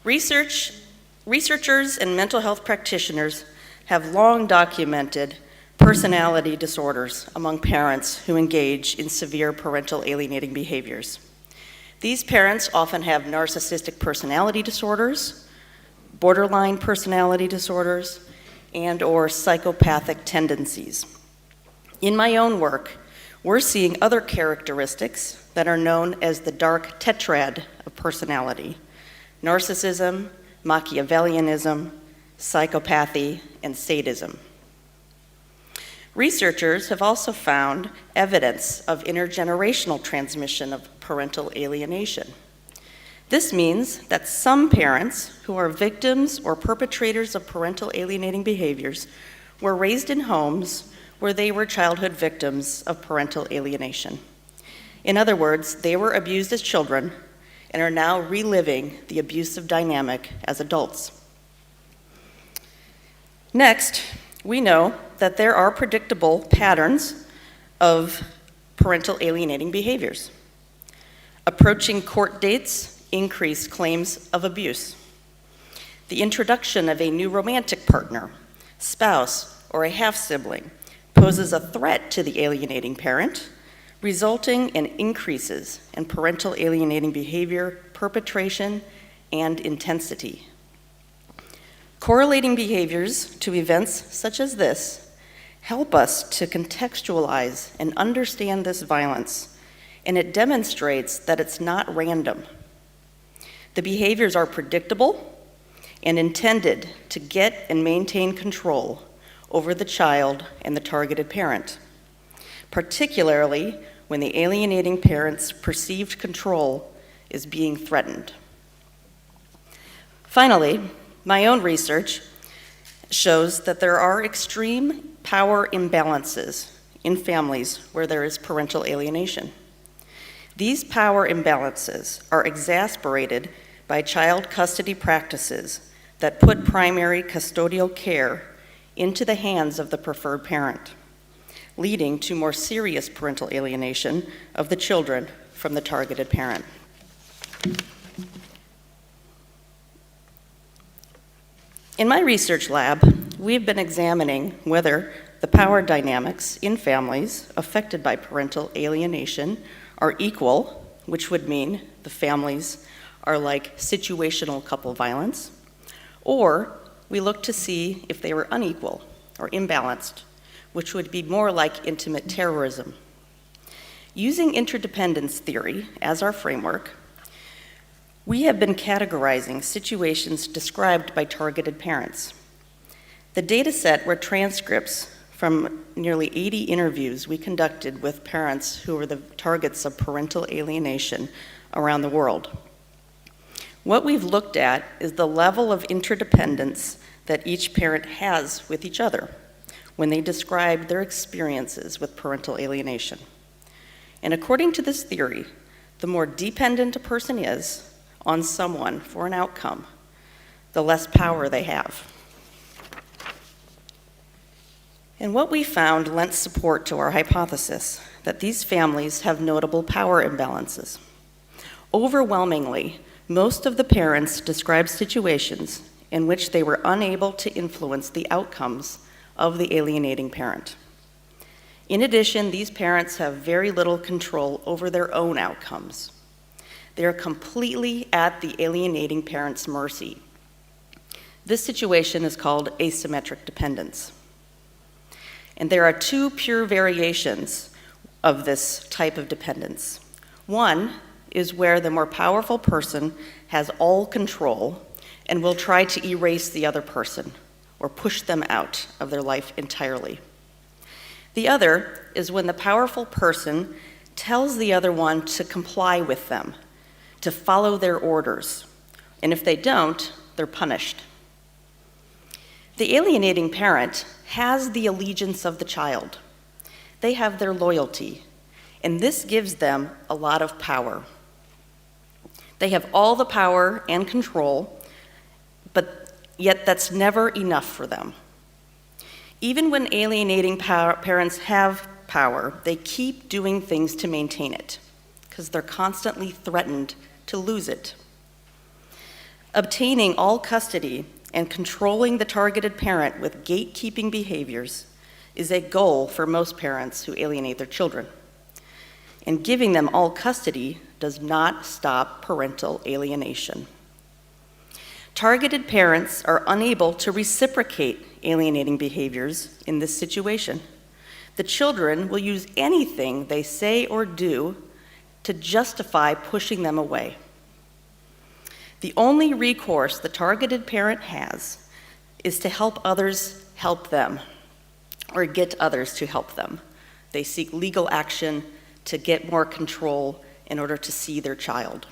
Researchers and mental health practitioners have long documented personality disorders among parents who engage in severe parental alienating behaviors. These parents often have narcissistic personality disorders, borderline personality disorders, and/or psychopathic tendencies. In my own work, we're seeing other characteristics that are known as the dark tetrad of personality: narcissism, Machiavellianism, psychopathy, and sadism. Researchers have also found evidence of intergenerational transmission of parental alienation. This means that some parents who are victims or perpetrators of parental alienating behaviors were raised in homes where they were childhood victims of parental alienation. In other words, they were abused as children and are now reliving the abusive dynamic as adults. Next, we know that there are predictable patterns of parental alienating behaviors. Approaching court dates increase claims of abuse. The introduction of a new romantic partner, spouse, or a half-sibling poses a threat to the alienating parent, resulting in increases in parental alienating behavior, perpetration, and intensity. Correlating behaviors to events such as this help us to contextualize and understand this violence, and it demonstrates that it's not random. The behaviors are predictable and intended to get and maintain control over the child and the targeted parent, particularly when the alienating parent's perceived control is being threatened. Finally, my own research shows that there are extreme power imbalances in families where there is parental alienation. These power imbalances are exacerbated by child custody practices that put primary custodial care into the hands of the preferred parent, leading to more serious parental alienation of the children from the targeted parent. In my research lab, we've been examining whether the power dynamics in families affected by parental alienation are equal, which would mean the families are like situational couple violence, or we look to see if they were unequal or imbalanced, which would be more like intimate terrorism. Using interdependence theory as our framework, we have been categorizing situations described by targeted parents. The data set were transcripts from nearly 80 interviews we conducted with parents who were the targets of parental alienation around the world. What we've looked at is the level of interdependence that each parent has with each other when they describe their experiences with parental alienation. And according to this theory, the more dependent a person is on someone for an outcome, the less power they have. And what we found lent support to our hypothesis that these families have notable power imbalances. Overwhelmingly, most of the parents describe situations in which they were unable to influence the outcomes of the alienating parent. In addition, these parents have very little control over their own outcomes. They are completely at the alienating parent's mercy. This situation is called asymmetric dependence. And there are two pure variations of this type of dependence. One is where the more powerful person has all control and will try to erase the other person or push them out of their life entirely. The other is when the powerful person tells the other one to comply with them, to follow their orders, and if they don't, they're punished. The alienating parent has the allegiance of the child. They have their loyalty, and this gives them a lot of power. They have all the power and control, but yet that's never enough for them. Even when alienating parents have power, they keep doing things to maintain it, because they're constantly threatened to lose it. Obtaining all custody and controlling the targeted parent with gatekeeping behaviors is a goal for most parents who alienate their children. And giving them all custody does not stop parental alienation. Targeted parents are unable to reciprocate alienating behaviors in this situation. The children will use anything they say or do to justify pushing them away. The only recourse the targeted parent has is to help others help them, or get others to help them. They seek legal action to get more control in order to see their child.